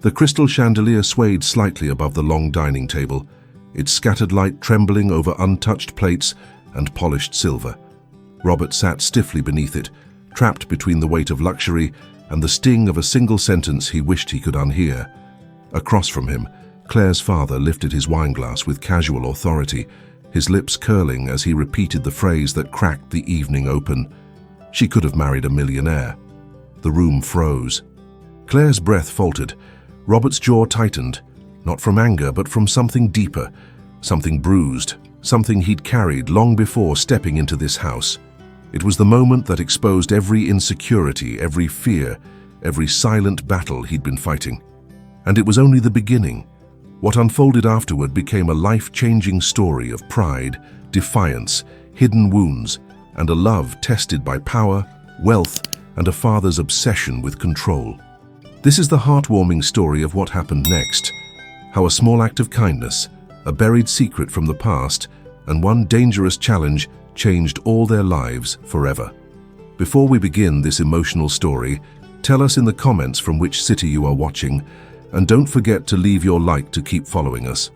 The crystal chandelier swayed slightly above the long dining table, its scattered light trembling over untouched plates and polished silver. Robert sat stiffly beneath it, trapped between the weight of luxury and the sting of a single sentence he wished he could unhear. Across from him, Claire's father lifted his wineglass with casual authority, his lips curling as he repeated the phrase that cracked the evening open. She could have married a millionaire. The room froze. Claire's breath faltered. Robert's jaw tightened, not from anger but from something deeper, something bruised, something he'd carried long before stepping into this house. It was the moment that exposed every insecurity, every fear, every silent battle he'd been fighting. And it was only the beginning. What unfolded afterward became a life-changing story of pride, defiance, hidden wounds, and a love tested by power, wealth, and a father's obsession with control. This is the heartwarming story of what happened next, how a small act of kindness, a buried secret from the past, and one dangerous challenge changed all their lives forever. Before we begin this emotional story, tell us in the comments from which city you are watching, and don't forget to leave your like to keep following us.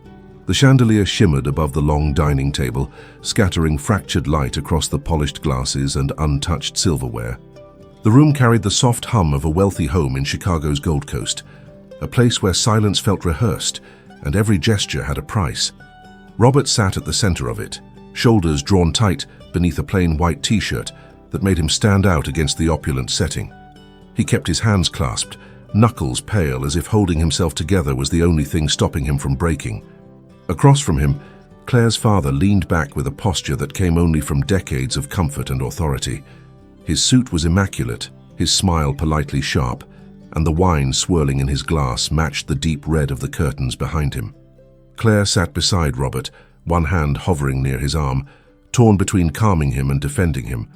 The chandelier shimmered above the long dining table, scattering fractured light across the polished glasses and untouched silverware. The room carried the soft hum of a wealthy home in Chicago's Gold Coast, a place where silence felt rehearsed and every gesture had a price. Robert sat at the center of it, shoulders drawn tight beneath a plain white t-shirt that made him stand out against the opulent setting. He kept his hands clasped, knuckles pale as if holding himself together was the only thing stopping him from breaking. Across from him, Claire's father leaned back with a posture that came only from decades of comfort and authority. His suit was immaculate, his smile politely sharp, and the wine swirling in his glass matched the deep red of the curtains behind him. Claire sat beside Robert, one hand hovering near his arm, torn between calming him and defending him.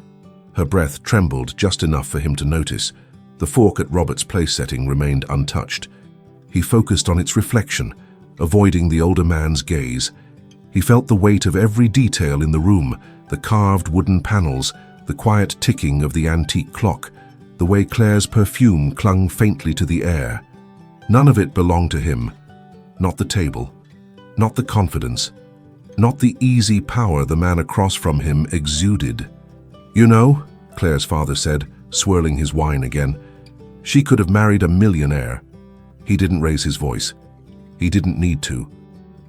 Her breath trembled just enough for him to notice. The fork at Robert's place setting remained untouched. He focused on its reflection, avoiding the older man's gaze. He felt the weight of every detail in the room, the carved wooden panels, the quiet ticking of the antique clock, the way Claire's perfume clung faintly to the air. None of it belonged to him. Not the table, not the confidence, not the easy power the man across from him exuded. "You know," Claire's father said, swirling his wine again, "she could have married a millionaire." He didn't raise his voice. He didn't need to.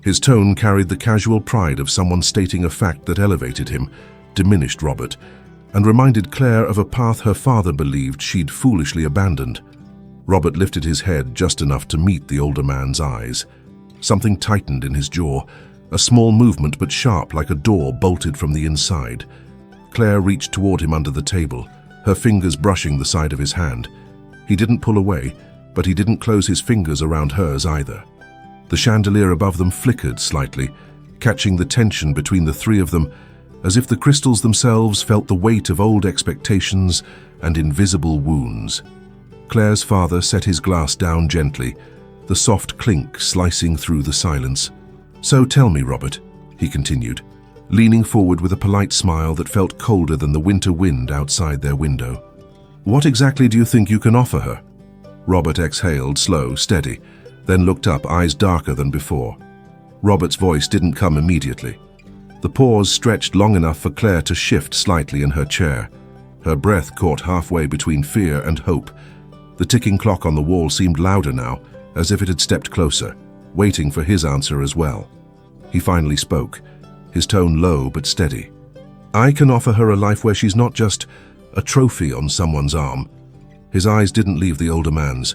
His tone carried the casual pride of someone stating a fact that elevated him, diminished Robert, and reminded Claire of a path her father believed she'd foolishly abandoned. Robert lifted his head just enough to meet the older man's eyes. Something tightened in his jaw, a small movement but sharp like a door bolted from the inside. Claire reached toward him under the table, her fingers brushing the side of his hand. He didn't pull away, but he didn't close his fingers around hers either. The chandelier above them flickered slightly, catching the tension between the three of them, as if the crystals themselves felt the weight of old expectations and invisible wounds. Claire's father set his glass down gently, the soft clink slicing through the silence. "So tell me, Robert," he continued, leaning forward with a polite smile that felt colder than the winter wind outside their window. "What exactly do you think you can offer her?" Robert exhaled, slow, steady, then looked up, eyes darker than before. Robert's voice didn't come immediately. The pause stretched long enough for Claire to shift slightly in her chair. Her breath caught halfway between fear and hope. The ticking clock on the wall seemed louder now, as if it had stepped closer, waiting for his answer as well. He finally spoke, his tone low but steady. "I can offer her a life where she's not just a trophy on someone's arm." His eyes didn't leave the older man's.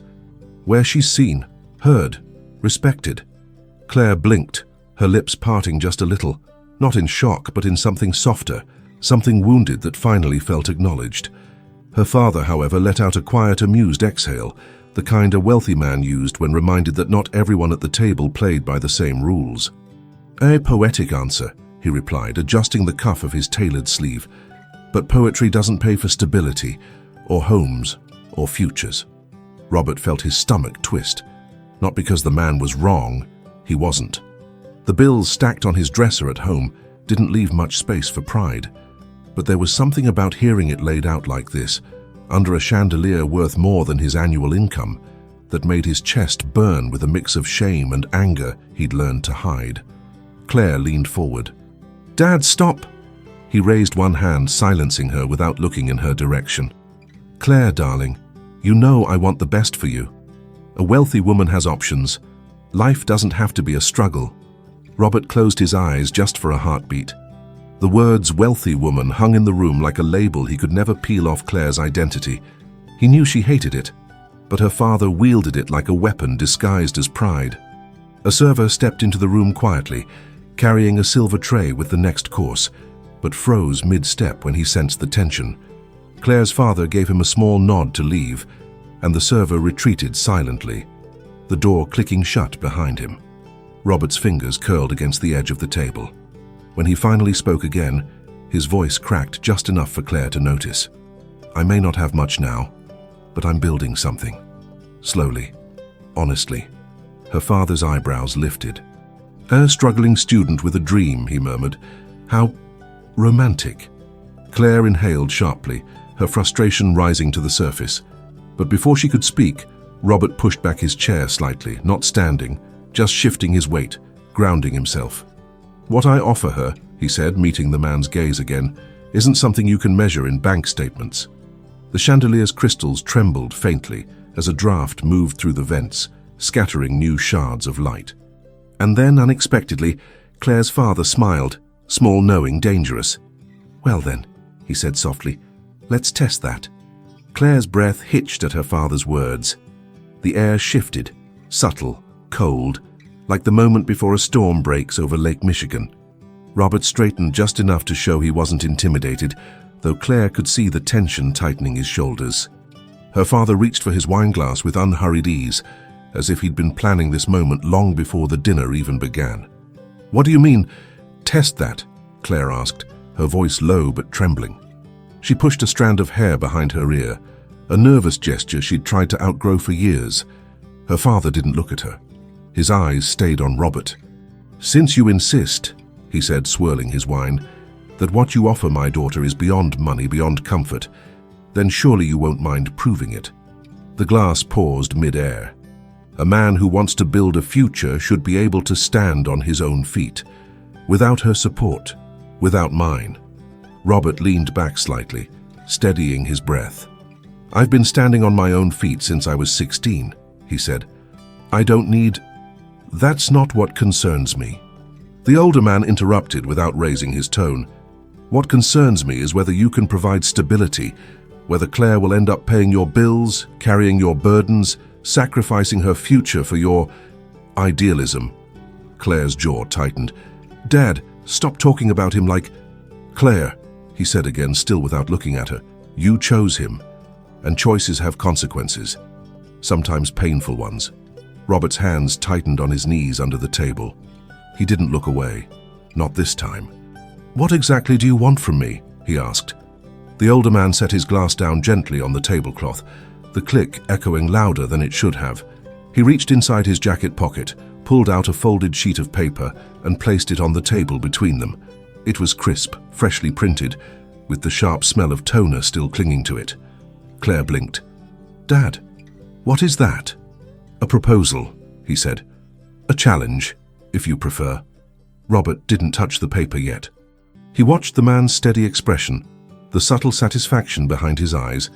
"Where she's seen, heard, respected." Claire blinked, her lips parting just a little, not in shock but in something softer, something wounded that finally felt acknowledged. Her father, however, let out a quiet, amused exhale, the kind a wealthy man used when reminded that not everyone at the table played by the same rules. "A poetic answer," he replied, adjusting the cuff of his tailored sleeve. "But poetry doesn't pay for stability, or homes, or futures." Robert felt his stomach twist. Not because the man was wrong, he wasn't. The bills stacked on his dresser at home didn't leave much space for pride. But there was something about hearing it laid out like this, under a chandelier worth more than his annual income, that made his chest burn with a mix of shame and anger he'd learned to hide. Claire leaned forward. "Dad, stop!" He raised one hand, silencing her without looking in her direction. "Claire, darling, you know I want the best for you. A wealthy woman has options. Life doesn't have to be a struggle." Robert closed his eyes just for a heartbeat. The words wealthy woman hung in the room like a label he could never peel off Claire's identity. He knew she hated it, but her father wielded it like a weapon disguised as pride. A server stepped into the room quietly, carrying a silver tray with the next course, but froze mid-step when he sensed the tension. Claire's father gave him a small nod to leave, and the server retreated silently, the door clicking shut behind him. Robert's fingers curled against the edge of the table. When he finally spoke again, his voice cracked just enough for Claire to notice. "I may not have much now, but I'm building something. Slowly, honestly." Her father's eyebrows lifted. "A struggling student with a dream," he murmured. "How romantic." Claire inhaled sharply, her frustration rising to the surface. But before she could speak, Robert pushed back his chair slightly, not standing, just shifting his weight, grounding himself. "What I offer her," he said, meeting the man's gaze again, "isn't something you can measure in bank statements." The chandelier's crystals trembled faintly as a draft moved through the vents, scattering new shards of light. And then, unexpectedly, Claire's father smiled, small, knowing, dangerous. "Well then," he said softly, "let's test that." Claire's breath hitched at her father's words. The air shifted, subtle, cold, like the moment before a storm breaks over Lake Michigan. Robert straightened just enough to show he wasn't intimidated, though Claire could see the tension tightening his shoulders. Her father reached for his wineglass with unhurried ease, as if he'd been planning this moment long before the dinner even began. "What do you mean, test that?" Claire asked, her voice low but trembling. She pushed a strand of hair behind her ear, a nervous gesture she'd tried to outgrow for years. Her father didn't look at her. His eyes stayed on Robert. "Since you insist," he said, swirling his wine, "that what you offer my daughter is beyond money, beyond comfort, then surely you won't mind proving it." The glass paused mid-air. A man who wants to build a future should be able to stand on his own feet, without her support, without mine. Robert leaned back slightly, steadying his breath. "I've been standing on my own feet since I was 16, he said. "I don't need—" "That's not what concerns me." The older man interrupted without raising his tone. "What concerns me is whether you can provide stability, whether Claire will end up paying your bills, carrying your burdens, sacrificing her future for your idealism." Claire's jaw tightened. "Dad, stop talking about him like—" "Claire," he said again, still without looking at her, "you chose him, and choices have consequences, sometimes painful ones." Robert's hands tightened on his knees under the table. He didn't look away, not this time. "What exactly do you want from me?" he asked. The older man set his glass down gently on the tablecloth, the click echoing louder than it should have. He reached inside his jacket pocket, pulled out a folded sheet of paper, and placed it on the table between them. It was crisp, freshly printed, with the sharp smell of toner still clinging to it. Claire blinked. "Dad, what is that?" "A proposal," he said. "A challenge, if you prefer." Robert didn't touch the paper yet. He watched the man's steady expression, the subtle satisfaction behind his eyes,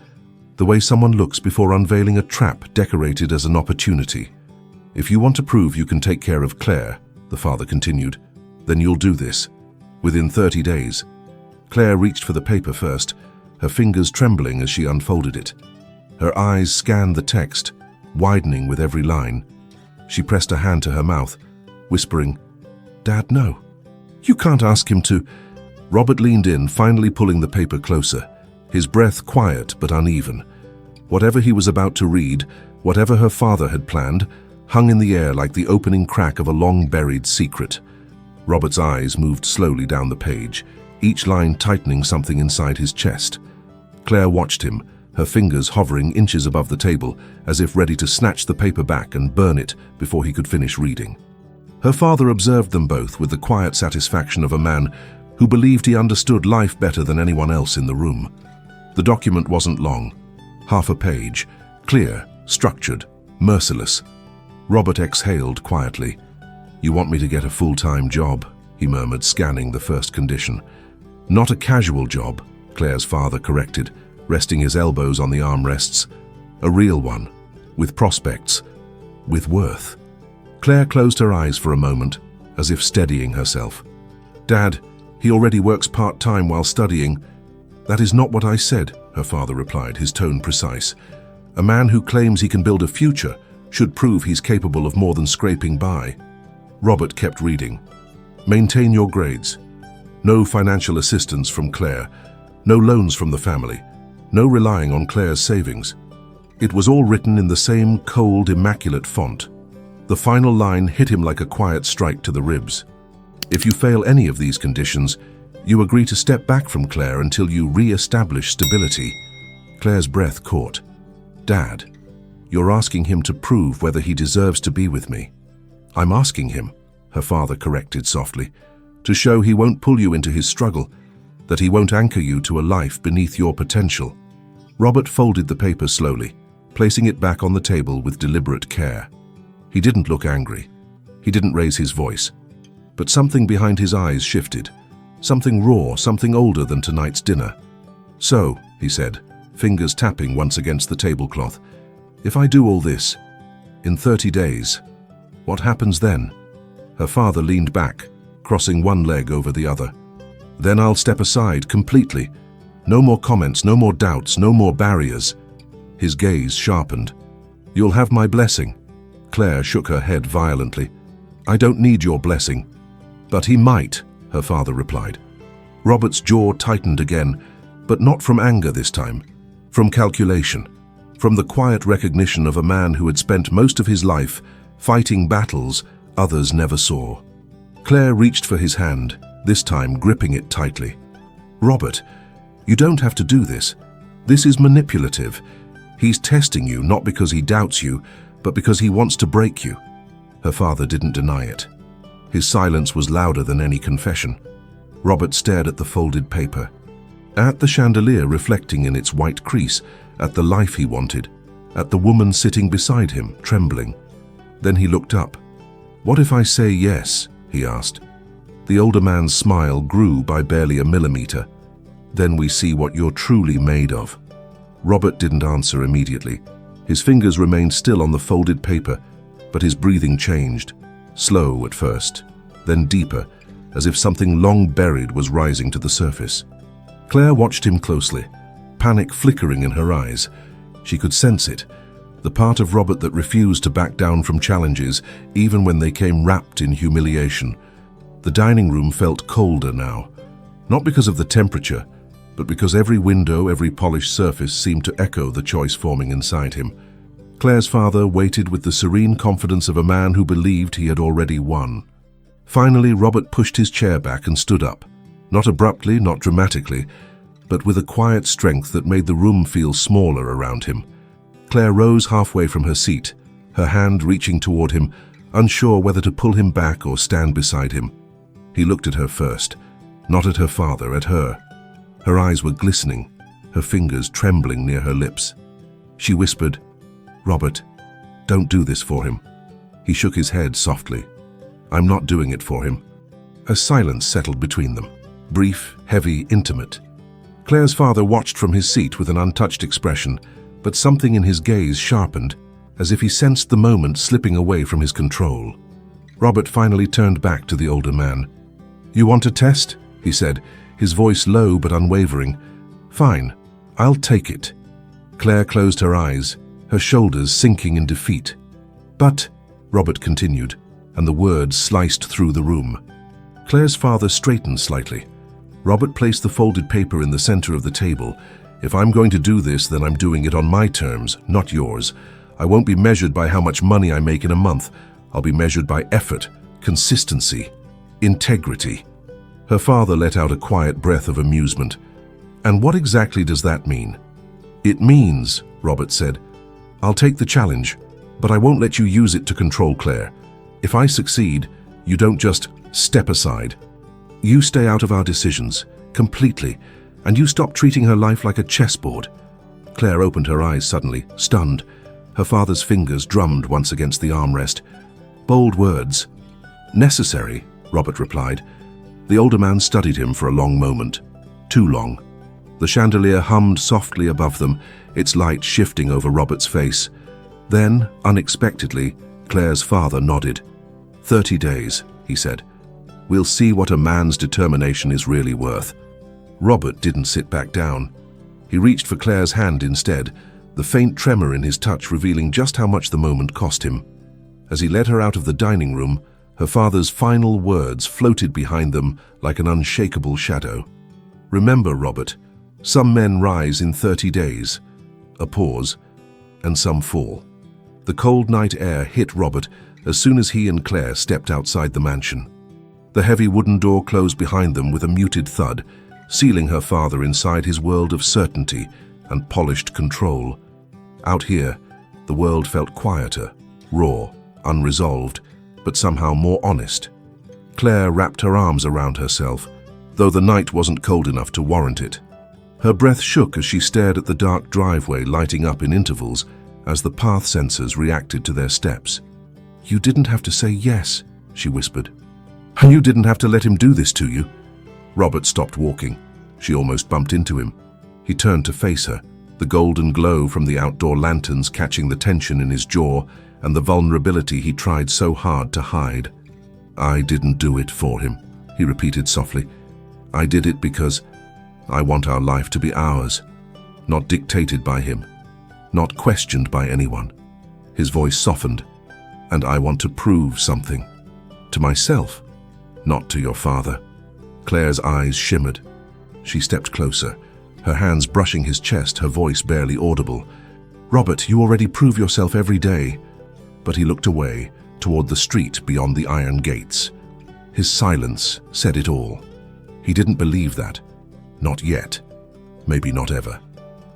the way someone looks before unveiling a trap decorated as an opportunity. "If you want to prove you can take care of Claire," the father continued, "then you'll do this, within 30 days. Claire reached for the paper first, her fingers trembling as she unfolded it. Her eyes scanned the text, widening with every line. She pressed a hand to her mouth, whispering, "Dad, no. You can't ask him to—" Robert leaned in, finally pulling the paper closer, his breath quiet but uneven. Whatever he was about to read, whatever her father had planned, hung in the air like the opening crack of a long-buried secret. Robert's eyes moved slowly down the page, each line tightening something inside his chest. Claire watched him, her fingers hovering inches above the table, as if ready to snatch the paper back and burn it before he could finish reading. Her father observed them both with the quiet satisfaction of a man who believed he understood life better than anyone else in the room. The document wasn't long, half a page, clear, structured, merciless. Robert exhaled quietly. "You want me to get a full-time job," he murmured, scanning the first condition. "Not a casual job," Claire's father corrected, resting his elbows on the armrests. "A real one, with prospects, with worth." Claire closed her eyes for a moment, as if steadying herself. "Dad, he already works part-time while studying." "That is not what I said," her father replied, his tone precise. "A man who claims he can build a future should prove he's capable of more than scraping by." Robert kept reading. "Maintain your grades. No financial assistance from Claire. No loans from the family. No relying on Claire's savings." It was all written in the same cold, immaculate font. The final line hit him like a quiet strike to the ribs. "If you fail any of these conditions, you agree to step back from Claire until you re-establish stability." Claire's breath caught. "Dad, you're asking him to prove whether he deserves to be with me." "I'm asking him," her father corrected softly, "to show he won't pull you into his struggle, that he won't anchor you to a life beneath your potential." Robert folded the paper slowly, placing it back on the table with deliberate care. He didn't look angry. He didn't raise his voice. But something behind his eyes shifted. Something raw, something older than tonight's dinner. "So," he said, fingers tapping once against the tablecloth, "if I do all this, in 30 days, what happens then?" Her father leaned back, crossing one leg over the other. "Then I'll step aside completely. No more comments, no more doubts, no more barriers." His gaze sharpened. "You'll have my blessing." Claire shook her head violently. "I don't need your blessing." "But he might," her father replied. Robert's jaw tightened again, but not from anger this time. From calculation. From the quiet recognition of a man who had spent most of his life fighting battles others never saw. Claire reached for his hand, this time gripping it tightly. "Robert, you don't have to do this. This is manipulative. He's testing you not because he doubts you, but because he wants to break you." Her father didn't deny it. His silence was louder than any confession. Robert stared at the folded paper, at the chandelier reflecting in its white crease, at the life he wanted, at the woman sitting beside him, trembling. Then he looked up. "What if I say yes?" he asked. The older man's smile grew by barely a millimeter. "Then we see what you're truly made of." Robert didn't answer immediately. His fingers remained still on the folded paper, but his breathing changed, slow at first, then deeper, as if something long buried was rising to the surface. Claire watched him closely, panic flickering in her eyes. She could sense it, the part of Robert that refused to back down from challenges, even when they came wrapped in humiliation. The dining room felt colder now, not because of the temperature, but because every window, every polished surface seemed to echo the choice forming inside him. Claire's father waited with the serene confidence of a man who believed he had already won. Finally, Robert pushed his chair back and stood up, not abruptly, not dramatically, but with a quiet strength that made the room feel smaller around him. Claire rose halfway from her seat, her hand reaching toward him, unsure whether to pull him back or stand beside him. He looked at her first, not at her father, at her. Her eyes were glistening, her fingers trembling near her lips. She whispered, "Robert, don't do this for him." He shook his head softly. "I'm not doing it for him." A silence settled between them, brief, heavy, intimate. Claire's father watched from his seat with an untouched expression, but something in his gaze sharpened, as if he sensed the moment slipping away from his control. Robert finally turned back to the older man. "You want a test?" he said, his voice low but unwavering. "Fine, I'll take it." Claire closed her eyes, her shoulders sinking in defeat. "But," Robert continued, and the words sliced through the room. Claire's father straightened slightly. Robert placed the folded paper in the center of the table. "If I'm going to do this, then I'm doing it on my terms, not yours. I won't be measured by how much money I make in a month. I'll be measured by effort, consistency, integrity." Her father let out a quiet breath of amusement. "And what exactly does that mean?" "It means," Robert said, "I'll take the challenge, but I won't let you use it to control Claire. If I succeed, you don't just step aside. You stay out of our decisions, completely, and you stop treating her life like a chessboard." Claire opened her eyes suddenly, stunned. Her father's fingers drummed once against the armrest. Bold words. "Necessary," Robert replied. The older man studied him for a long moment. Too long. The chandelier hummed softly above them, its light shifting over Robert's face. Then, unexpectedly, Claire's father nodded. 30 days, he said. We'll see what a man's determination is really worth. Robert didn't sit back down. He reached for Claire's hand instead, the faint tremor in his touch revealing just how much the moment cost him. As he led her out of the dining room, her father's final words floated behind them like an unshakable shadow. Remember, Robert, some men rise in 30 days. A pause, and some fall. The cold night air hit Robert as soon as he and Claire stepped outside the mansion. The heavy wooden door closed behind them with a muted thud, sealing her father inside his world of certainty and polished control. Out here, the world felt quieter, raw, unresolved, but somehow more honest. Claire wrapped her arms around herself, though the night wasn't cold enough to warrant it. Her breath shook as she stared at the dark driveway lighting up in intervals as the path sensors reacted to their steps. "You didn't have to say yes," she whispered. "And you didn't have to let him do this to you." Robert stopped walking. She almost bumped into him. He turned to face her, the golden glow from the outdoor lanterns catching the tension in his jaw and the vulnerability he tried so hard to hide. "I didn't do it for him," he repeated softly. "I did it because I want our life to be ours, not dictated by him, not questioned by anyone." His voice softened. "And I want to prove something. To myself, not to your father." Claire's eyes shimmered. She stepped closer, her hands brushing his chest, her voice barely audible. "Robert, you already prove yourself every day." But he looked away, toward the street beyond the iron gates. His silence said it all. He didn't believe that. Not yet. Maybe not ever.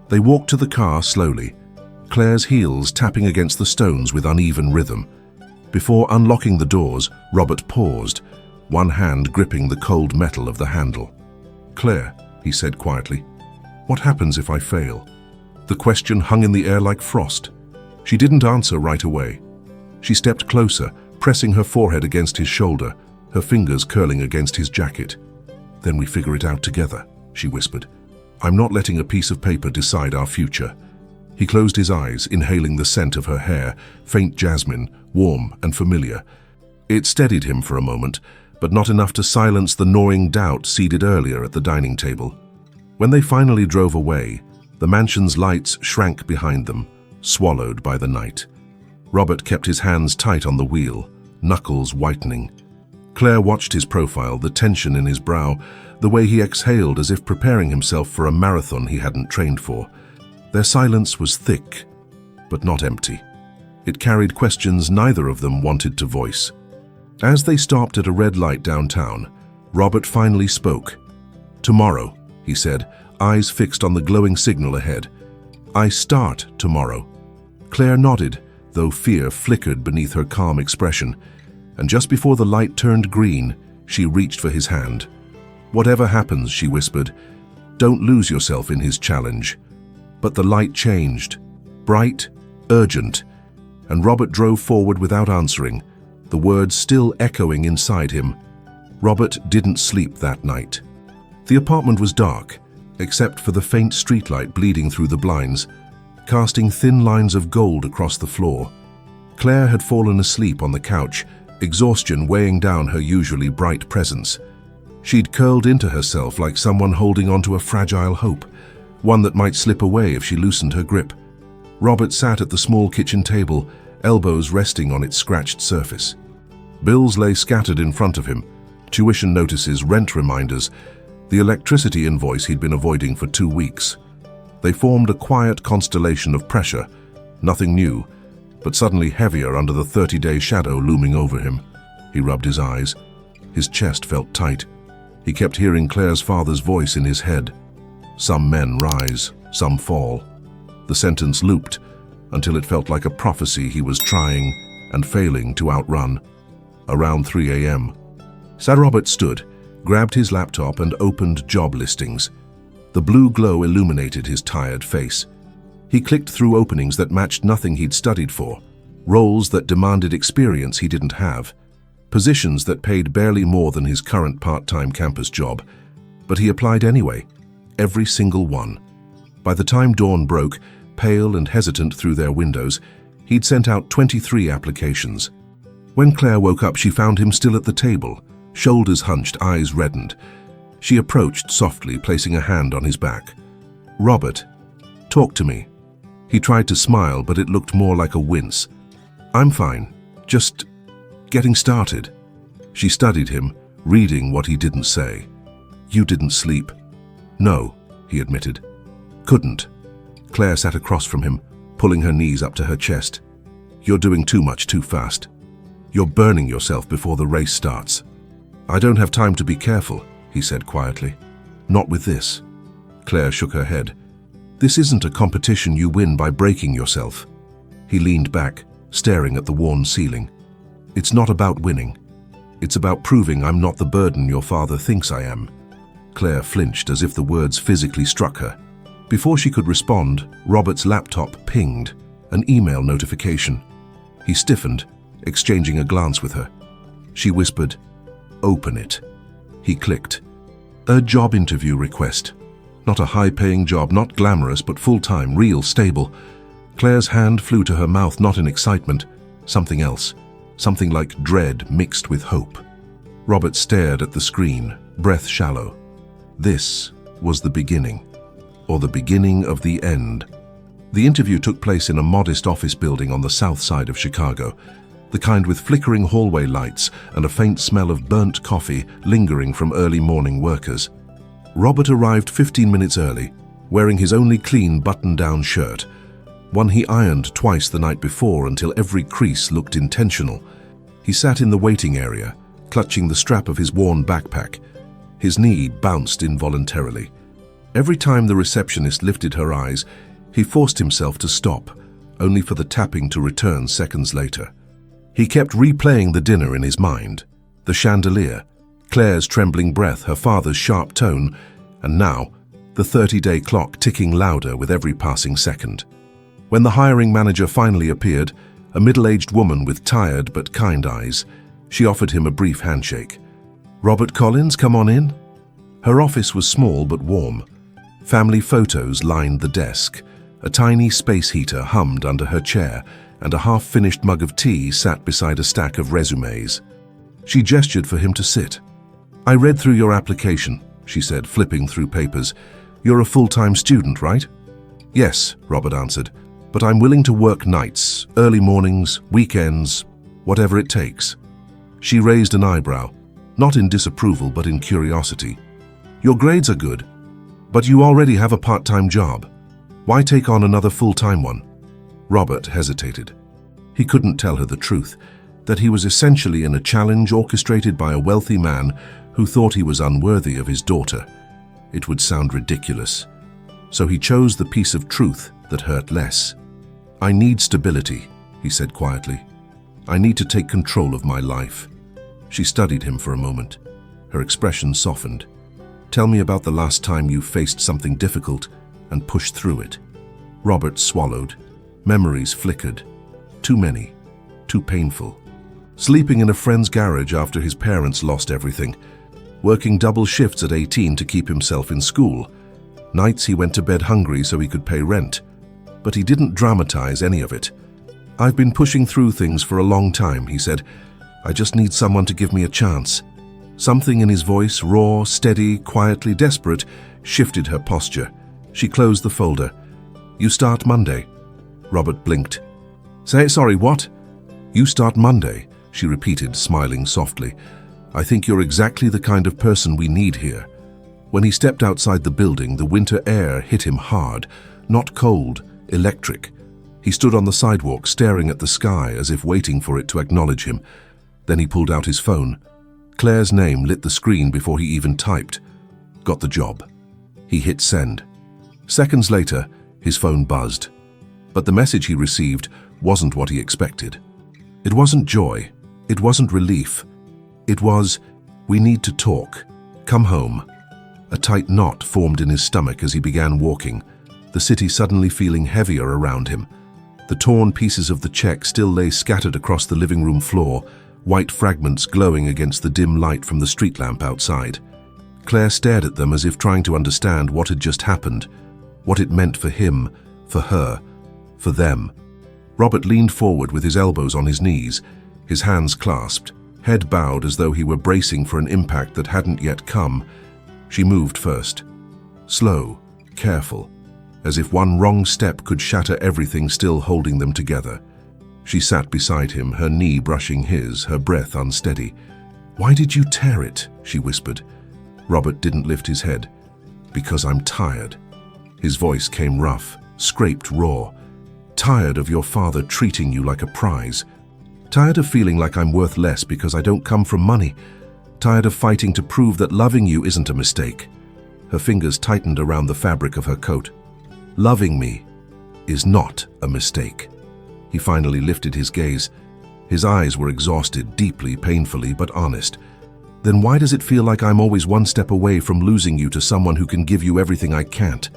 They walked to the car slowly, Claire's heels tapping against the stones with uneven rhythm. Before unlocking the doors, Robert paused, one hand gripping the cold metal of the handle. "Claire," he said quietly, "what happens if I fail?" The question hung in the air like frost. She didn't answer right away. She stepped closer, pressing her forehead against his shoulder, her fingers curling against his jacket. "Then we figure it out together," she whispered. "I'm not letting a piece of paper decide our future." He closed his eyes, inhaling the scent of her hair, faint jasmine, warm and familiar. It steadied him for a moment, but not enough to silence the gnawing doubt seeded earlier at the dining table. When they finally drove away, the mansion's lights shrank behind them, swallowed by the night. Robert kept his hands tight on the wheel, knuckles whitening. Claire watched his profile, the tension in his brow, the way he exhaled as if preparing himself for a marathon he hadn't trained for. Their silence was thick, but not empty. It carried questions neither of them wanted to voice. As they stopped at a red light downtown, Robert finally spoke. "Tomorrow," he said, eyes fixed on the glowing signal ahead. "I start tomorrow." Claire nodded, though fear flickered beneath her calm expression, and just before the light turned green, she reached for his hand. "Whatever happens," she whispered, "don't lose yourself in his challenge." But the light changed, bright, urgent, and Robert drove forward without answering, the words still echoing inside him. Robert didn't sleep that night. The apartment was dark, except for the faint streetlight bleeding through the blinds, casting thin lines of gold across the floor. Claire had fallen asleep on the couch, exhaustion weighing down her usually bright presence. She'd curled into herself like someone holding onto a fragile hope, one that might slip away if she loosened her grip. Robert sat at the small kitchen table, elbows resting on its scratched surface. Bills lay scattered in front of him, tuition notices, rent reminders, the electricity invoice he'd been avoiding for 2 weeks. They formed a quiet constellation of pressure, nothing new, but suddenly heavier under the 30-day shadow looming over him. He rubbed his eyes. His chest felt tight. He kept hearing Claire's father's voice in his head. "Some men rise, some fall." The sentence looped until it felt like a prophecy he was trying and failing to outrun. Around 3 a.m. Sir Robert stood, grabbed his laptop and opened job listings. The blue glow illuminated his tired face. He clicked through openings that matched nothing he'd studied for, roles that demanded experience he didn't have, positions that paid barely more than his current part-time campus job. But he applied anyway, every single one. By the time dawn broke, pale and hesitant through their windows, he'd sent out 23 applications. When Claire woke up, she found him still at the table, shoulders hunched, eyes reddened. She approached softly, placing a hand on his back. "Robert, talk to me." He tried to smile, but it looked more like a wince. "I'm fine, just getting started." She studied him, reading what he didn't say. "You didn't sleep?" "No," he admitted. "Couldn't." Claire sat across from him, pulling her knees up to her chest. "You're doing too much too fast. You're burning yourself before the race starts." "I don't have time to be careful," he said quietly. "Not with this." Claire shook her head. "This isn't a competition you win by breaking yourself." He leaned back, staring at the worn ceiling. "It's not about winning. It's about proving I'm not the burden your father thinks I am." Claire flinched as if the words physically struck her. Before she could respond, Robert's laptop pinged, an email notification. He stiffened, exchanging a glance with her. She whispered, "Open it." He clicked. A job interview request. Not a high-paying job, not glamorous, but full-time, real, stable. Claire's hand flew to her mouth, not in excitement, something else, something like dread mixed with hope. Robert stared at the screen, breath shallow. This was the beginning, or the beginning of the end. The interview took place in a modest office building on the south side of Chicago, the kind with flickering hallway lights and a faint smell of burnt coffee lingering from early morning workers. Robert arrived 15 minutes early, wearing his only clean button-down shirt, one he ironed twice the night before until every crease looked intentional. He sat in the waiting area, clutching the strap of his worn backpack. His knee bounced involuntarily. Every time the receptionist lifted her eyes, he forced himself to stop, only for the tapping to return seconds later. He kept replaying the dinner in his mind, the chandelier, Claire's trembling breath, her father's sharp tone, and now, the 30-day clock ticking louder with every passing second. When the hiring manager finally appeared, a middle-aged woman with tired but kind eyes, she offered him a brief handshake. "Robert Collins, come on in." Her office was small but warm. Family photos lined the desk. A tiny space heater hummed under her chair, and a half-finished mug of tea sat beside a stack of resumes. She gestured for him to sit. "I read through your application," she said, flipping through papers. "You're a full-time student, right?" "Yes," Robert answered, "but I'm willing to work nights, early mornings, weekends, whatever it takes." She raised an eyebrow, not in disapproval but in curiosity. "Your grades are good, but you already have a part-time job. Why take on another full-time one?" Robert hesitated. He couldn't tell her the truth, that he was essentially in a challenge orchestrated by a wealthy man who thought he was unworthy of his daughter. It would sound ridiculous. So he chose the piece of truth that hurt less. "I need stability," he said quietly. "I need to take control of my life." She studied him for a moment. Her expression softened. "Tell me about the last time you faced something difficult and pushed through it." Robert swallowed. Memories flickered. Too many. Too painful. Sleeping in a friend's garage after his parents lost everything. Working double shifts at 18 to keep himself in school. Nights he went to bed hungry so he could pay rent. But he didn't dramatize any of it. "I've been pushing through things for a long time," he said. "I just need someone to give me a chance." Something in his voice, raw, steady, quietly desperate, shifted her posture. She closed the folder. "You start Monday." Robert blinked. Sorry, what?" "You start Monday," she repeated, smiling softly. "I think you're exactly the kind of person we need here." When he stepped outside the building, the winter air hit him hard, not cold, electric. He stood on the sidewalk, staring at the sky as if waiting for it to acknowledge him. Then he pulled out his phone. Claire's name lit the screen before he even typed. Got the job. He hit send. Seconds later, his phone buzzed. But the message he received wasn't what he expected. It wasn't joy. It wasn't relief. It was, "We need to talk. Come home." A tight knot formed in his stomach as he began walking. the city suddenly feeling heavier around him. The torn pieces of the check still lay scattered across the living room floor, white fragments glowing against the dim light from the street lamp outside. Claire stared at them as if trying to understand what had just happened, what it meant for him, for her, for them. Robert leaned forward with his elbows on his knees, his hands clasped, head bowed as though he were bracing for an impact that hadn't yet come. She moved first. Slow, careful, as if one wrong step could shatter everything still holding them together. She sat beside him, her knee brushing his, her breath unsteady. "Why did you tear it?" she whispered. Robert didn't lift his head. "Because I'm tired." His voice came rough, scraped raw. "Tired of your father treating you like a prize. Tired of feeling like I'm worth less because I don't come from money. Tired of fighting to prove that loving you isn't a mistake." Her fingers tightened around the fabric of her coat. "Loving me is not a mistake." He finally lifted his gaze. His eyes were exhausted, deeply, painfully, but honest. "Then why does it feel like I'm always one step away from losing you to someone who can give you everything I can't?"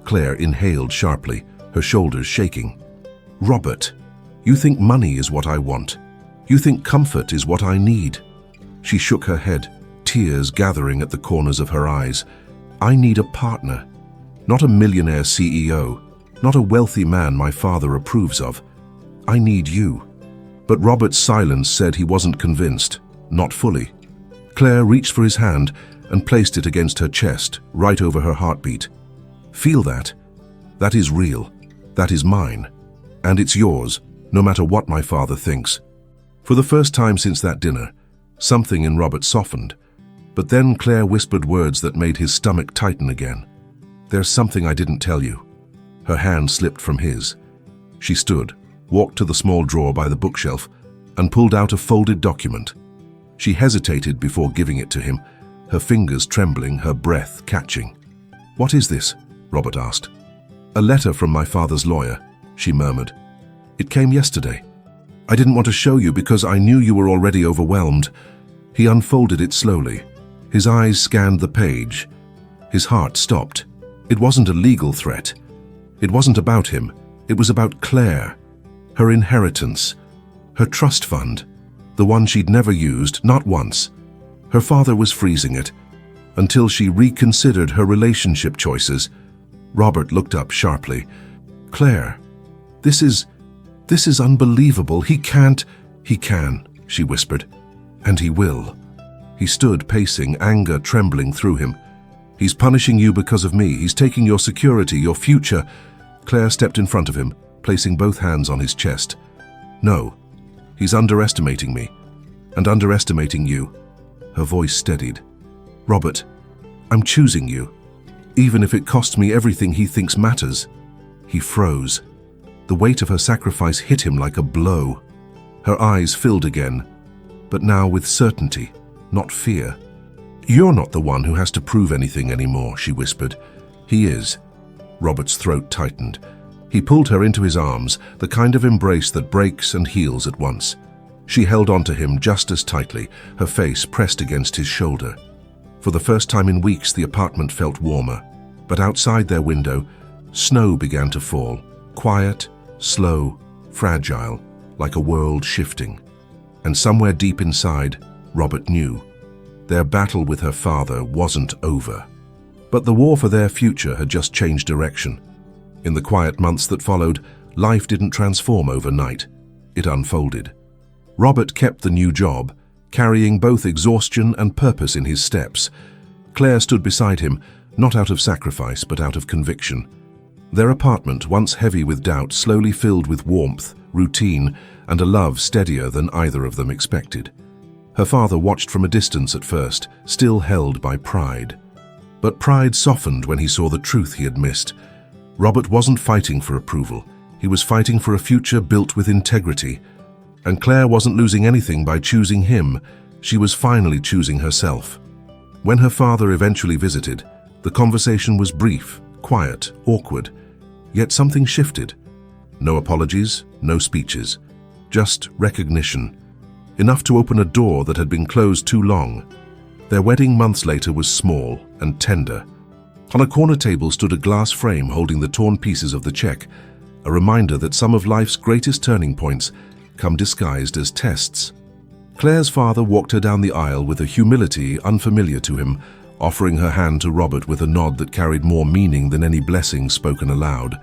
Claire inhaled sharply, her shoulders shaking. "Robert, you think money is what I want. You think comfort is what I need." She shook her head, tears gathering at the corners of her eyes. "I need a partner. Not a millionaire CEO, not a wealthy man my father approves of. I need you." But Robert's silence said he wasn't convinced, not fully. Claire reached for his hand and placed it against her chest, right over her heartbeat. "Feel that? That is real. That is mine. And it's yours, no matter what my father thinks." For the first time since that dinner, something in Robert softened. But then Claire whispered words that made his stomach tighten again. "There's something I didn't tell you." Her hand slipped from his. She stood, walked to the small drawer by the bookshelf, and pulled out a folded document. She hesitated before giving it to him, her fingers trembling, her breath catching. "What is this?" Robert asked. "A letter from my father's lawyer," she murmured. "It came yesterday. I didn't want to show you because I knew you were already overwhelmed." He unfolded it slowly. His eyes scanned the page. His heart stopped. It wasn't a legal threat. It wasn't about him. It was about Claire, her inheritance, her trust fund, the one she'd never used, not once. Her father was freezing it, until she reconsidered her relationship choices. Robert looked up sharply. "Claire, this is unbelievable. He can," she whispered. "And he will." He stood pacing, anger trembling through him. "He's punishing you because of me. He's taking your security, your future." Claire stepped in front of him, placing both hands on his chest. "No, he's underestimating me, and underestimating you." Her voice steadied. "Robert, I'm choosing you, even if it costs me everything he thinks matters." He froze. The weight of her sacrifice hit him like a blow. Her eyes filled again, but now with certainty, not fear. "You're not the one who has to prove anything anymore," she whispered. "He is." Robert's throat tightened. He pulled her into his arms, the kind of embrace that breaks and heals at once. She held onto him just as tightly, her face pressed against his shoulder. For the first time in weeks, the apartment felt warmer. But outside their window, snow began to fall, quiet, slow, fragile, like a world shifting. And somewhere deep inside, Robert knew. Their battle with her father wasn't over. But the war for their future had just changed direction. In the quiet months that followed, life didn't transform overnight. It unfolded. Robert kept the new job, carrying both exhaustion and purpose in his steps. Claire stood beside him, not out of sacrifice, but out of conviction. Their apartment, once heavy with doubt, slowly filled with warmth, routine, and a love steadier than either of them expected. Her father watched from a distance at first, still held by pride. But pride softened when he saw the truth he had missed. Robert wasn't fighting for approval. He was fighting for a future built with integrity. And Claire wasn't losing anything by choosing him. She was finally choosing herself. When her father eventually visited, the conversation was brief, quiet, awkward. Yet something shifted. No apologies, no speeches. Just recognition. Enough to open a door that had been closed too long. Their wedding months later was small and tender. On a corner table stood a glass frame holding the torn pieces of the check, a reminder that some of life's greatest turning points come disguised as tests. Claire's father walked her down the aisle with a humility unfamiliar to him, offering her hand to Robert with a nod that carried more meaning than any blessing spoken aloud.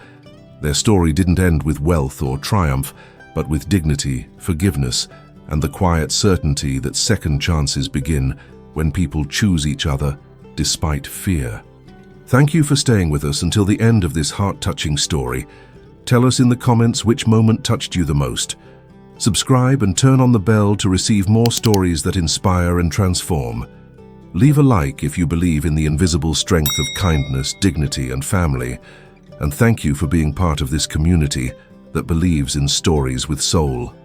Their story didn't end with wealth or triumph, but with dignity, forgiveness, and the quiet certainty that second chances begin when people choose each other despite fear. Thank you for staying with us until the end of this heart-touching story. Tell us in the comments which moment touched you the most. Subscribe and turn on the bell to receive more stories that inspire and transform. Leave a like if you believe in the invisible strength of kindness, dignity, and family. And thank you for being part of this community that believes in stories with soul.